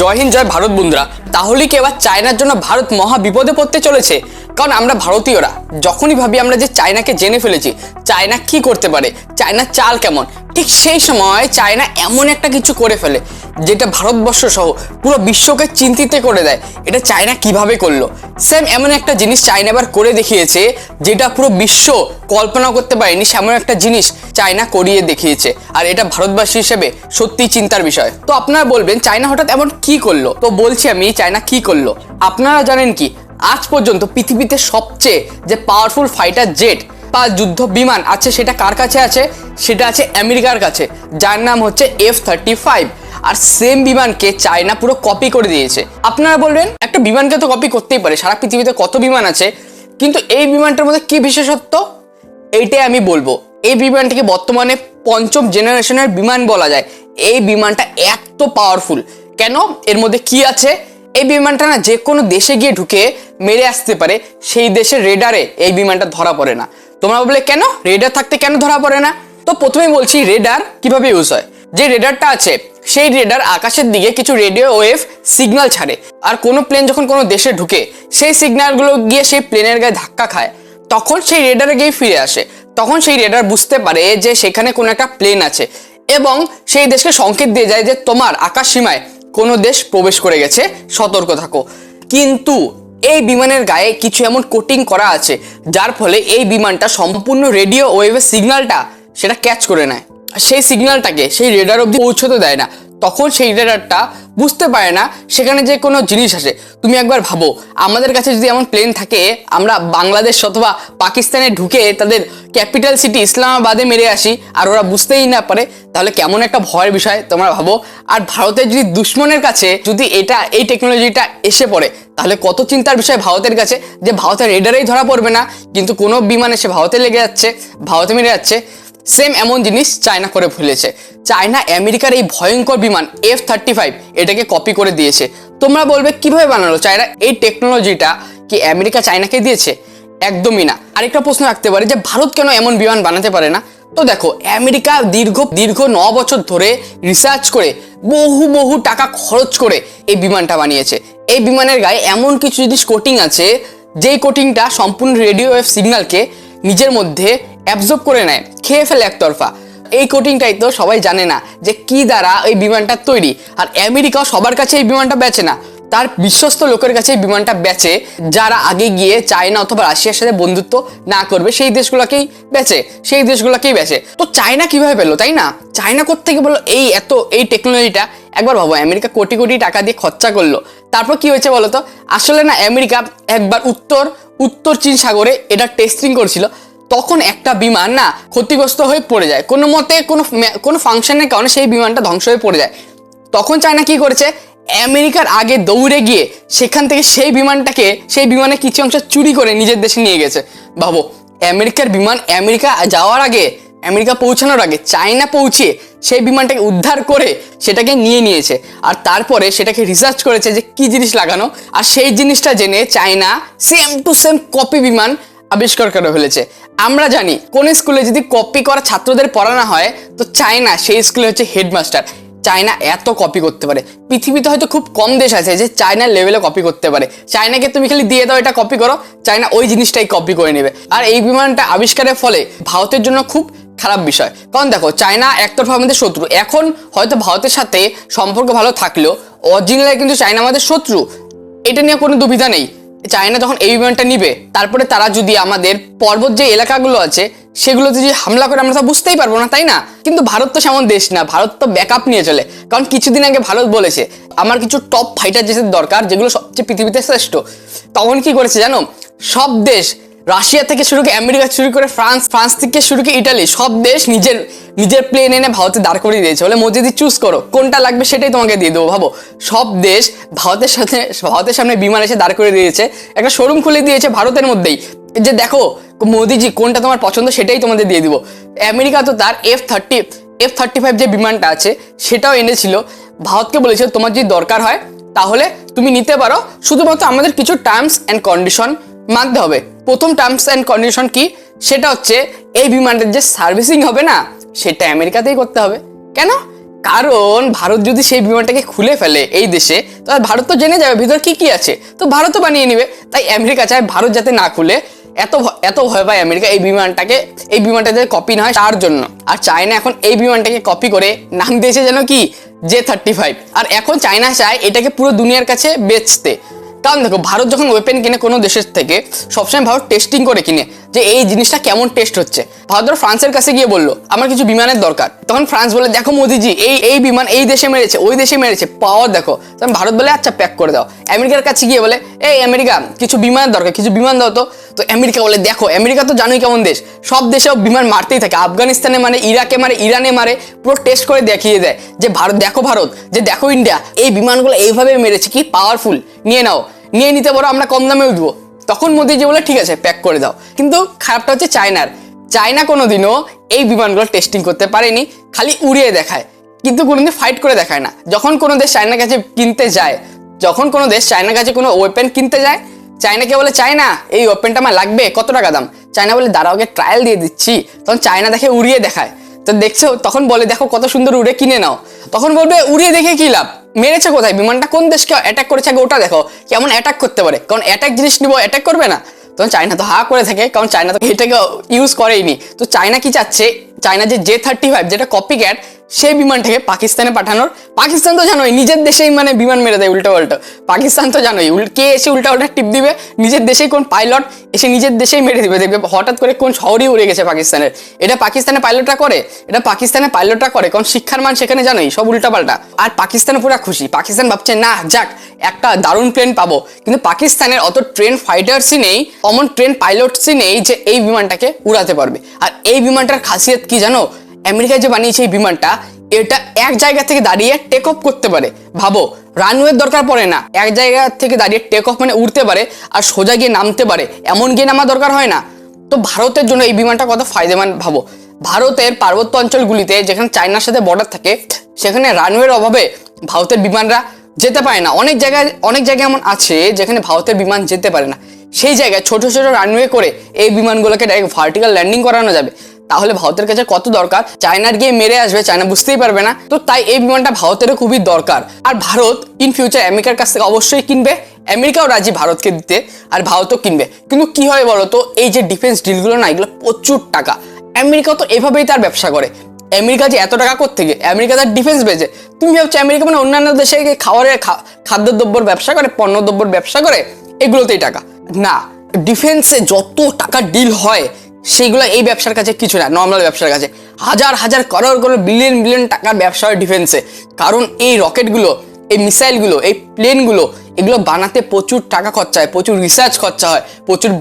জয় হিন্দ, জয় ভারত বন্ধুরা। তাহলে কি এবার চায়নার জন্য ভারত মহা বিপদে পড়তে চলেছে? কারণ আমরা ভারতীয়রা যখনই ভাবি আমরা যে চায়নাকে জেনে ফেলেছি, চায়না কি করতে পারে, চায়নার চাল কেমন, ঠিক সেই সময় চায়না এমন একটা কিছু করে ফেলে যেটা ভারতবর্ষ সহ পুরো বিশ্বকে চিন্তিত করে দেয়। এটা চায়না কিভাবে করলো? সেম এমন একটা জিনিস চায়না এবার করে দেখিয়েছে যেটা পুরো বিশ্ব কল্পনা করতে পারেনি। সেমন একটা জিনিস চায়না করিয়ে দেখিয়েছে, আর এটা ভারতবাসী হিসেবে সত্যি চিন্তার বিষয়। তো আপনারা বলবেন চায়না হঠাৎ এমন কি করলো? তো বলছি আমি চায়না কি করলো। আপনারা জানেন কি, আজ পর্যন্ত পৃথিবীতে সবচেয়ে যে পাওয়ারফুল ফাইটার জেট বা যুদ্ধ বিমান আছে সেটা কার কাছে আছে? সেটা আছে আমেরিকার কাছে, যার নাম হচ্ছে F-35। আর সেম বিমানকে চায়না পুরো কপি করে দিয়েছে। আপনারা বলবেন একটা বিমানকে তো কপি করতেই পারে, সারা পৃথিবীতে কত বিমান আছে, কিন্তু এই বিমানটার মধ্যে কি বিশেষত্ব এইটাই আমি বলবো। এই বিমানটিকে বর্তমানে পঞ্চম জেনারেশনের বিমান বলা যায়। এই বিমানটা এত পাওয়ারফুল কেন? এর মধ্যে কি আছে? এই বিমানটা না যে কোনো দেশে গিয়ে ঢুকে মেরে আসতে পারে, সেই দেশের রেডারে এই বিমানটা ধরা পড়ে না। তোমরা বলে কেন রেডার থাকতে কেন ধরা পড়ে না? তো প্রথমেই বলছি রেডার কিভাবে ইউজ হয়। যে রেডারটা আছে সেই রেডার আকাশের দিকে কিছু রেডিও ওয়েভ সিগন্যাল ছাড়ে, আর কোনো প্লেন যখন কোনো দেশে ঢুকে সেই সিগন্যালগুলো গিয়ে সেই প্লেনের গায়ে ধাক্কা খায়, তখন সেই রেডারে গিয়ে ফিরে আসে। তখন সেই রেডার বুঝতে পারে যে সেখানে কোনো একটা প্লেন আছে এবং সেই দেশকে সংকেত দিয়ে যায় যে তোমার আকাশ সীমায় কোনো দেশ প্রবেশ করে গেছে, সতর্ক থাকো। কিন্তু এই বিমানের গায়ে কিছু এমন কোটিং করা আছে যার ফলে এই বিমানটা সম্পূর্ণ রেডিও ওয়েভের সিগন্যালটা সেটা ক্যাচ করে নেয়। সেই সিগন্যালটাকে সেই রেডার অবধি পৌঁছতে দেয় না। তখন সেই রেডারটা বুঝতে পারে না সেখানে যে কোনো জিনিস আছে। তুমি একবার ভাবো, আমাদের কাছে যদি এমন প্লেন থাকে, আমরা বাংলাদেশ অথবা পাকিস্তানে ঢুকে তাদের ক্যাপিটাল সিটি ইসলামাবাদে মেরে আসি আর ওরা বুঝতেই না পারে, তাহলে কেমন একটা ভয়ের বিষয় তোমরা ভাবো। আর ভারতের যদি দুশ্মনের কাছে যদি এই টেকনোলজিটা এসে পড়ে, তাহলে কত চিন্তার বিষয় ভারতের কাছে, যে ভারতের রেডারেই ধরা পড়বে না কিন্তু কোনো বিমান এসে ভারতে লেগে যাচ্ছে, ভারতে মেরে যাচ্ছে। সেম এমন জিনিস চায়না করে ফেলেছে। চায়না আমেরিকার এই ভয়ঙ্কর বিমান F-35 এটাকে কপি করে দিয়েছে। তোমরা বলবে কিভাবে বানালো চায়না? এই টেকনোলজিটা কি আমেরিকা চায়নাকে দিয়েছে? একদমই না। আরেকটা প্রশ্ন রাখতে পারে যে ভারত কেন এমন বিমান বানাতে পারে না? তো দেখো, আমেরিকা দীর্ঘ 9 বছর ধরে রিসার্চ করে বহু টাকা খরচ করে এই বিমানটা বানিয়েছে। এই বিমানের গায়ে এমন কিছু জিনিস কোটিং আছে যেই কোটিংটা সম্পূর্ণ রেডিও ওয়েভ সিগন্যালকে নিজের মধ্যে অ্যাবজর্ব করে নেয়, খেয়ে ফেলে একতরফা। এই কোটিংটাই তো সবাই জানে না যে কি দ্বারা এই বিমানটা তৈরি। আর আমেরিকাও সবার কাছে এই বিমানটা বেচে না, তার বিশ্বস্ত লোকের কাছে এই বিমানটা বেচে, যারা আগে গিয়ে চায়না অথবা রাশিয়ার সাথে বন্ধুত্ব না করবে সেই দেশগুলোকেই বেচে। তো চায়না কিভাবে পেলো, তাই না? চায়না কোত্থেকে বললো এই টেকনোলজিটা? একবার ভাবো, আমেরিকা কোটি টাকা দিয়ে খরচা করলো, তারপর কি হয়েছে বলো তো? আসলে না, আমেরিকা একবার উত্তর চীন সাগরে এটা টেস্টিং করছিল, তখন একটা বিমান না ক্ষতিগ্রস্ত হয়ে পড়ে যায় কোনো মতে, কোনো ফাংশনের কারণে সেই বিমানটা ধ্বংস হয়ে পড়ে যায়। তখন চায়না কি করেছে? আমেরিকার আগে দৌড়ে গিয়ে সেখান থেকে সেই বিমানের কিছু অংশ চুরি করে নিজের দেশে নিয়ে গেছে। ভাবো, আমেরিকার বিমান আমেরিকা পৌঁছানোর আগে চায়না পৌঁছে সেই বিমানটাকে উদ্ধার করে সেটাকে নিয়েছে, আর তারপরে সেটাকে রিসার্চ করেছে যে কি জিনিস লাগানো, আর সেই জিনিসটা জেনে China same to same copy বিমান আবিষ্কার করে ফেলেছে। আমরা জানি কোন স্কুলে যদি কপি করা ছাত্রদের পড়ানো হয়, তো চায়না সেই স্কুলে হচ্ছে হেডমাস্টার। চায়না এত কপি করতে পারে, পৃথিবীতে হয়তো খুব কম দেশ আছে যে চায়নার লেভেলে কপি করতে পারে। চায়নাকে তুমি খালি দিয়ে দাও এটা কপি করো, চায়না ওই জিনিসটাই কপি করে নেবে। আর এই বিমানটা আবিষ্কারের ফলে ভারতের জন্য খুব খারাপ বিষয়, কারণ দেখো চায়না একতরফা আমাদের শত্রু। এখন হয়তো ভারতের সাথে সম্পর্ক ভালো থাকলেও অরিজিনালি কিন্তু চায়না আমাদের শত্রু, এটা নিয়ে কোনো দুবিধা নেই। চায়না যখন এই বিমানটা নিবে, তারপরে তারা যদি আমাদের পর্বত যে এলাকাগুলো আছে সেগুলোতে যদি হামলা করে, আমরা তা বুঝতেই পারবো না, তাই না? কিন্তু ভারত তো সেমন দেশ না, ভারত তো ব্যাকআপ নিয়ে চলে। কারণ কিছুদিন আগে ভারত বলেছে আমার কিছু টপ ফাইটার জেটের দরকার যেগুলো সবচেয়ে পৃথিবীতে শ্রেষ্ঠ। তখন কি করেছে জানো? সব দেশ, রাশিয়া থেকে শুরু করে আমেরিকা, শুরু করে ফ্রান্স থেকে শুরু করে ইটালি, সব দেশ নিজের প্লেন এনে ভারতে দাঁড় করিয়ে দিয়েছে। বলে মোদি চুজ করো কোনটা লাগবে সেটাই তোমাকে দিয়ে দেবো। ভাবো, সব দেশ ভারতের সামনে বিমান এসে দাঁড় করে দিয়েছে, একটা শোরুম খুলে দিয়েছে ভারতের মধ্যেই, যে দেখো মোদিজি কোনটা তোমার পছন্দ সেটাই তোমাদের দিয়ে দিব। আমেরিকা তো তার F-35 যে বিমানটা আছে সেটাও এনেছিল, ভারতকে বলেছিল তোমার যদি দরকার হয় তাহলে তুমি নিতে পারো, শুধুমাত্র আমাদের কিছু টার্মস অ্যান্ড কন্ডিশন মানতে হবে। প্রথম টার্মস অ্যান্ড কন্ডিশন কি? সেটা হচ্ছে এই বিমানটার যে সার্ভিসিং হবে না, সেটা আমেরিকাতেই করতে হবে। কেন? কারণ ভারত যদি সেই বিমানটাকে খুলে ফেলে এই দেশে, তাহলে ভারত তো জেনে যাবে ভিতর কি কি আছে, তো ভারতও বানিয়ে নিবে। তাই আমেরিকা চায় ভারত যাতে না খুলে, এত ভয় পায় আমেরিকা এই বিমানটা যাতে কপি না হয় তার জন্য। আর চায়না এখন এই বিমানটাকে কপি করে নাম দিয়েছে যেন কি J-35। আর এখন চায়না চায় এটাকে পুরো দুনিয়ার কাছে বেচতে। কারণ দেখো, ভারত যখন ওয়েপেন কিনে কোনো দেশের থেকে, সবসময় ভারত টেস্টিং করে কিনে যে এই জিনিসটা কেমন টেস্ট হচ্ছে। ভারত ধরো ফ্রান্সের কাছে গিয়ে বললো আমার কিছু বিমানের দরকার, তখন ফ্রান্স বলে দেখো মোদিজি এই বিমান এই দেশে মেরেছে, ওই দেশে মেরেছে, পাওয়ার দেখো। তখন ভারত বলে আচ্ছা প্যাক করে দাও। আমেরিকার কাছে গিয়ে বলে এই আমেরিকা কিছু বিমানের দরকার, কিছু বিমান দাও তো। তো আমেরিকা বলে দেখো, আমেরিকা তো জানোই কেমন দেশ, সব দেশেও বিমান মারতেই থাকে, আফগানিস্তানে মানে, ইরাকে মারে, ইরানে মারে, পুরো টেস্ট করে দেখিয়ে দেয় যে ভারত যে দেখো ইন্ডিয়া এই বিমানগুলো এইভাবে মেরেছে, কি পাওয়ারফুল, নিয়ে নিতে পারো, আমরা কম দামে উঠবো। তখন মোদিজি বলে ঠিক আছে প্যাক করে দাও। কিন্তু খারাপটা হচ্ছে চায়না কোনোদিনও এই বিমানগুলো টেস্টিং করতে পারেনি, খালি উড়িয়ে দেখায়, কিন্তু কোনোদিন ফাইট করে দেখায় না। যখন কোনো দেশ চায়নার কাছে কোনো ওয়েপেন কিনতে যায়, চায়নাকে বলে চায়না এই ওয়েপেনটা আমার লাগবে, কত টাকা দাম? চায়না বলে দাঁড়াও ওকে ট্রায়াল দিয়ে দিচ্ছি। তখন চায়না দেখে উড়িয়ে দেখায়, তো দেখছো, তখন বলে দেখো কত সুন্দর উড়ে, কিনে নাও। তখন বলবে উড়িয়ে দেখে কি লাভ, মেরেছে কোথায়, বিমানটা কোন দেশকে অ্যাটাক করেছে আগে ওটা দেখো, কেমন অ্যাটাক করতে পারে। কারণ অ্যাটাক জিনিস নিবো, অ্যাটাক করবে না। তখন চায়না তো হা করে থাকে, কারণ চায়না তো এটাকে ইউজ করেইনি। তো চায়না কি চাচ্ছে, চায়না যে J-35 যেটা কপি ক্যাট, সেই বিমানটাকে পাকিস্তানে পাঠানোর। পাকিস্তান তো জানোই নিজের দেশেই মানে বিমান মেরে দেয় উল্টো পাল্টা। পাকিস্তান তো জানোই কে এসে উল্টা পাল্টা টিপ দিবে, নিজের দেশেই কোন পাইলট এসে নিজের দেশেই মেরে দিবে, দেখবে হঠাৎ করে কোন শহরই উড়ে গেছে পাকিস্তানের। এটা পাকিস্তানের পাইলটরা করে, কারণ শিক্ষার মান সেখানে জানোই সব উল্টা পাল্টা। আর পাকিস্তান পুরো খুশি, পাকিস্তান ভাবছে না যাক একটা দারুণ প্লেন পাবো। কিন্তু পাকিস্তানের অত ট্রেন ফাইটার্সই নেই, অমন ট্রেন পাইলটসই নেই যে এই বিমানটাকে উড়াতে পারবে। আর এই বিমানটার খাসিয়ত কি জানো, আমেরিকা যে বানিয়েছে এই বিমানটা, এটা এক জায়গা থেকে দাঁড়িয়ে টেক অফ করতে পারে। ভাবো, রানওয়ের দরকার পড়ে না, এক জায়গা থেকে দাঁড়িয়ে টেক অফ মানে উড়তে পারে, আর সোজা গিয়ে নামতে পারে, এমন গিয়ে নামা দরকার হয় না। তো ভারতের জন্য এই বিমানটা কত ফায়দেমান ভাবো। ভারতের পার্বত্য অঞ্চলগুলিতে যেখানে চায়নার সাথে বর্ডার থাকে, সেখানে রানওয়ের অভাবে ভারতের বিমানরা যেতে পারে না। অনেক জায়গায় এমন আছে যেখানে ভারতের বিমান যেতে পারে না, সেই জায়গায় ছোট ছোট রানওয়ে করে এই বিমানগুলোকে ডাইরেক্ট ভার্টিক্যাল ল্যান্ডিং করানো যাবে। তাহলে ভারতের কাছে কত দরকার, চায়নার গিয়ে মেরে আসবে, চায়না বুঝতেই পারবে না। তো তাই এই বিমানটা ভারতেরও খুবই দরকার। আর ভারত ইন ফিউচার আমেরিকার কাছ থেকে অবশ্যই কিনবে, আমেরিকাও রাজি ভারতকে দিতে, আর ভারতও কিনবে। কিন্তু কি হয় বলো তো, এই যে ডিফেন্স ডিলগুলো না, এগুলো প্রচুর টাকা। আমেরিকা তো এভাবেই তার ব্যবসা করে। আমেরিকা যে এত টাকা কোত্থেকে, আমেরিকা তার ডিফেন্স বেচে। তুমি ভাবছো আমেরিকা মানে অন্যান্য দেশে খাদ্যদ্রব্যর ব্যবসা করে, পণ্যদ্রব্যর ব্যবসা করে, এগুলোতেই টাকা না। ডিফেন্সে যত টাকা ডিল হয় সেইগুলো এই ব্যবসার কাছে কিছু না, নর্মাল ব্যবসার কাছে হাজার করোড় বিলিয়ন টাকার ব্যবসা হয় ডিফেন্সে। কারণ এই রকেটগুলো, এই মিসাইলগুলো, এই প্লেনগুলো, এগুলো বানাতে প্রচুর টাকা খরচা হয়, প্রচুর রিসার্চ খরচা হয়, প্রচুর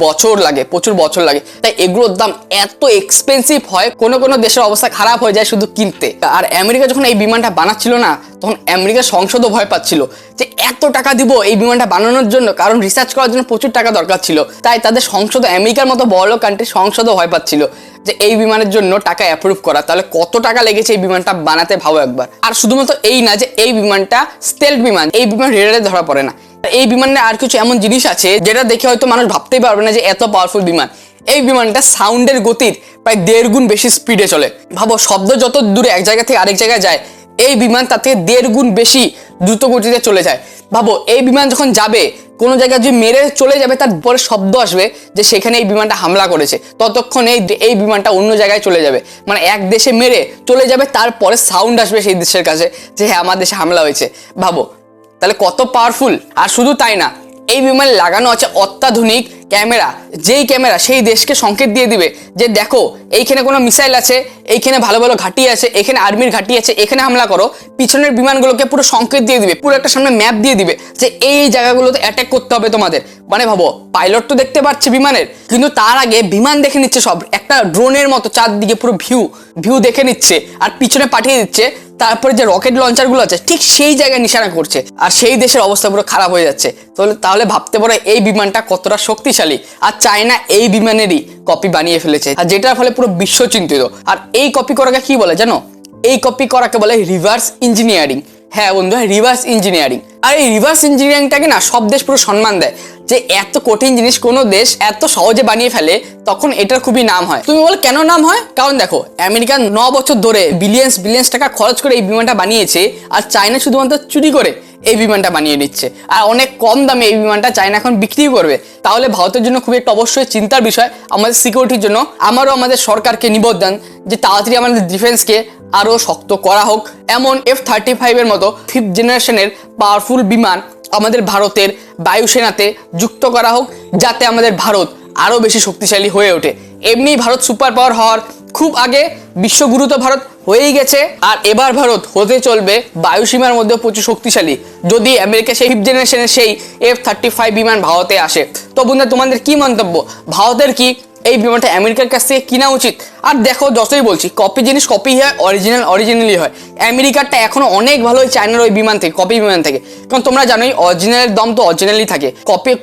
বছর লাগে। তাই এগুলোর দাম এত এক্সপেন্সিভ হয়, কোনো দেশের অবস্থা খারাপ হয়ে যায় শুধু কিনতে। আর আমেরিকা যখন এই বিমানটা বানাচ্ছিল না, তখন আমেরিকার সংসদও ভয় পাচ্ছিল যে এত টাকা দিব এই বিমানটা বানানোর জন্য, কারণ রিসার্চ করার জন্য প্রচুর টাকা দরকার ছিল। তাই তাদের সংসদ, আমেরিকার মতো বড় কান্ট্রির সংসদও ভয় পাচ্ছিল যে এই বিমানের জন্য টাকা অ্যাপ্রুভ করা। তাহলে কত টাকা লেগেছে এই বিমানটা বানাতে ভাবো একবার। আর শুধুমাত্র এই না যে এই বিমানটা স্টেলথ বিমান, এই বিমান রেডারে ধরা পড়ে না। এই বিমানে আর কিছু এমন জিনিস আছে যেটা দেখে হয়তো মানুষ ভাবতেই পারবে না যে এত পাওয়ারফুল বিমান। এই বিমানটা সাউন্ডের গতির প্রায় 1.5 গুণ বেশি স্পিডে চলে। ভাবো, শব্দ যত দূরে এক জায়গা থেকে আরেক জায়গায় যায়, এই বিমান তার থেকে 1.5 গুণ বেশি দ্রুত গতিতে চলে যায়। ভাবো, এই বিমান যখন যাবে কোনো জায়গায়, যে মেরে চলে যাবে, তার পরে শব্দ আসবে যে সেখানে এই বিমানটা হামলা করেছে। ততক্ষণ এই বিমানটা অন্য জায়গায় চলে যাবে, মানে এক দেশে মেরে চলে যাবে, তারপরে সাউন্ড আসবে সেই দেশের কাছে যে হ্যাঁ আমার দেশে হামলা হয়েছে। ভাবো তাহলে কত পাওয়ারফুল। আর শুধু তাই না, এই বিমানে লাগানো আছে অত্যাধুনিক ক্যামেরা, যেই ক্যামেরা সেই দেশকে সংকেত দিয়ে দিবে যে দেখো এইখানে কোনো মিসাইল আছে, এইখানে ভালো ঘাঁটি আছে, এখানে আর্মির ঘাঁটি আছে, এখানে হামলা করো। পিছনের বিমানগুলোকে পুরো সংকেত দিয়ে দিবে, পুরো একটা সামনে ম্যাপ দিয়ে দিবে যে এই জায়গাগুলোতে অ্যাটাক করতে হবে তোমাদের। মানে ভাবো, পাইলট তো দেখতে পাচ্ছে বিমানের, কিন্তু তার আগে বিমান দেখে নিচ্ছে সব, একটা ড্রোনের মতো চারদিকে পুরো ভিউ দেখে নিচ্ছে, আর পিছনে পাঠিয়ে দিচ্ছে। তারপরে যে রকেট লঞ্চারগুলো আছে ঠিক সেই জায়গায় নিশানা করছে, আর সেই দেশের অবস্থা পুরো খারাপ হয়ে যাচ্ছে। তাহলে ভাবতে পারো এই বিমানটা কতটা শক্তিশালী। আর চায়না এই বিমানেরই কপি বানিয়ে ফেলেছে, আর যেটার ফলে পুরো বিশ্ব চিন্তিত। আর এই কপি করাকে কি বলে জানো? এই কপি করাকে বলে রিভার্স ইঞ্জিনিয়ারিং। হ্যাঁ বন্ধু, রিভার্স ইঞ্জিনিয়ারিং। আর এই রিভার্স ইঞ্জিনিয়ারিংটাকে না সব দেশ পুরো সম্মান দেয়, যে এত কঠিন জিনিস কোনো দেশ এত সহজে বানিয়ে ফেলে, তখন এটার খুবই নাম হয়। তুমি বলো কেন নাম হয়? কারণ দেখো, আমেরিকা 9 বছর ধরে বিলিয়ন্স টাকা খরচ করে এই বিমানটা বানিয়েছে, আর চায়না শুধুমাত্র চুরি করে এই বিমানটা বানিয়ে নিচ্ছে, আর অনেক কম দামে এই বিমানটা চায়না এখন বিক্রি করবে। তাহলে ভারতের জন্য খুবই একটা অবশ্যই চিন্তার বিষয়, আমাদের সিকিউরিটির জন্য। আমারও আমাদের সরকারকে নিবেদন যে তাড়াতাড়ি আমাদের ডিফেন্সকে আরও শক্ত করা হোক। এমন F-35 এর মতো 5th জেনারেশনের পাওয়ারফুল বিমান আমাদের ভারতের বায়ুসেনাতে যুক্ত করা হোক, যাতে আমাদের ভারত আরও বেশি শক্তিশালী হয়ে ওঠে। এমনি ভারত সুপার পাওয়ার হওয়ার খুব আগে বিশ্বগুরু তো ভারত হয়েই গেছে, আর এবার ভারত হতে চলবে বায়ুসীমার মধ্যে প্রচুর শক্তিশালী, যদি আমেরিকা সেই 5th জেনারেশনের সেই F-35 বিমান ভারতে আসে। তো বন্ধুরা, তোমাদের কি মন্তব্য? ভারতের কি এই বিমানটা আমেরিকার কাছ থেকে কিনা উচিত? আর দেখো, যতই বলছি কপি জিনিস কপি হয়, অরিজিনালি হয়। আমেরিকারটা এখনো অনেক ভালো ওই চায়নার ওই বিমান থেকে, কপি বিমান থেকে। কারণ তোমরা জানোই অরিজিনালের দাম তো অরিজিনালি থাকে,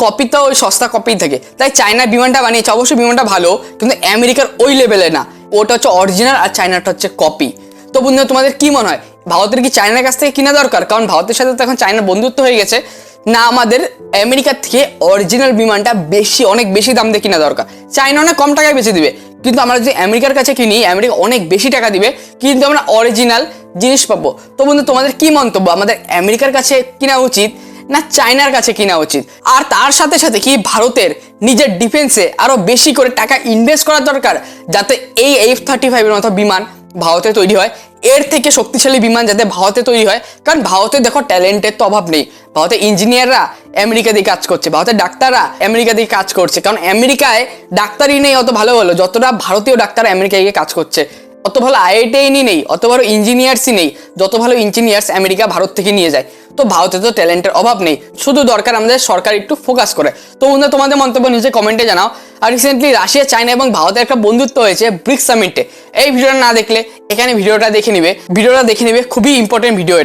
কপি তো ওই সস্তা কপি থাকে। তাই চায়নার বিমানটা বানিয়েছে, অবশ্যই বিমানটা ভালো, কিন্তু আমেরিকার ওই লেভেলে না। ওটা হচ্ছে অরিজিনাল আর চায়নাটা হচ্ছে কপি। তো বন্ধুরা, তোমাদের কি মনে হয়, ভারতের কি চায়নার কাছ থেকে কিনা দরকার? কারণ ভারতের সাথে তো এখন চায়নার বন্ধুত্ব হয়ে গেছে, না আমাদের আমেরিকার থেকে অরিজিনাল বিমানটা অনেক বেশি দাম দিয়ে কিনা দরকার? চায়না অনেক কম টাকায় বেচে দিবে, কিন্তু আমরা যদি আমেরিকার কাছে কিনি, আমেরিকা অনেক বেশি টাকা দিবে, কিন্তু আমরা অরিজিনাল জিনিস পাবো। তো বন্ধু, তোমাদের কি মন্তব্য? আমাদের আমেরিকার কাছে কিনা উচিত না চায়নার কাছে কিনা উচিত? আর তার সাথে সাথে কি ভারতের নিজের ডিফেন্সে আরো বেশি করে টাকা ইনভেস্ট করা দরকার, যাতে এই F-35 এর মতো বিমান ভারতে তৈরি হয়, এর থেকে শক্তিশালী বিমান যাতে ভারতে তৈরি হয়। কারণ ভারতে দেখো ট্যালেন্টের তো অভাব নেই, ভারতের ইঞ্জিনিয়াররা আমেরিকা দিয়ে কাজ করছে, ভারতের ডাক্তাররা আমেরিকা দিয়ে কাজ করছে। কারণ আমেরিকায় ডাক্তারই নেই অত ভালো ভালো, যতটা ভারতীয় ডাক্তার আমেরিকায় গিয়ে কাজ করছে। অত ভালো IIT নেই, অত ভালো ইঞ্জিনিয়ার্সই নেই, যত ভালো ইঞ্জিনিয়ার্স আমেরিকা ভারত থেকে নিয়ে যায়। তো ভারতে তো ট্যালেন্টের অভাব নেই, শুধু দরকার আমাদের সরকার একটু ফোকাস করে। তো বন্ধুরা, তোমাদের মন্তব্য নিচে কমেন্টে জানাও। আর রিসেন্টলি রাশিয়া, চায়না এবং ভারতের একটা বন্ধুত্ব হয়েছে ব্রিক্স সামিটে। এই ভিডিওটা না দেখলে এখানে ভিডিওটা দেখে নিবে, খুবই ইম্পর্টেন্ট ভিডিও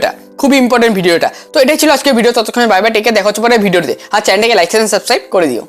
এটা। তো এটাই ছিল আজকে ভিডিও। ততক্ষণে বাই বাই, টেকে দেখা হচ্ছে পরে ভিডিওতে। আর চ্যানেলটাকে লাইক এন্ড সাবস্ক্রাইব করে দিও।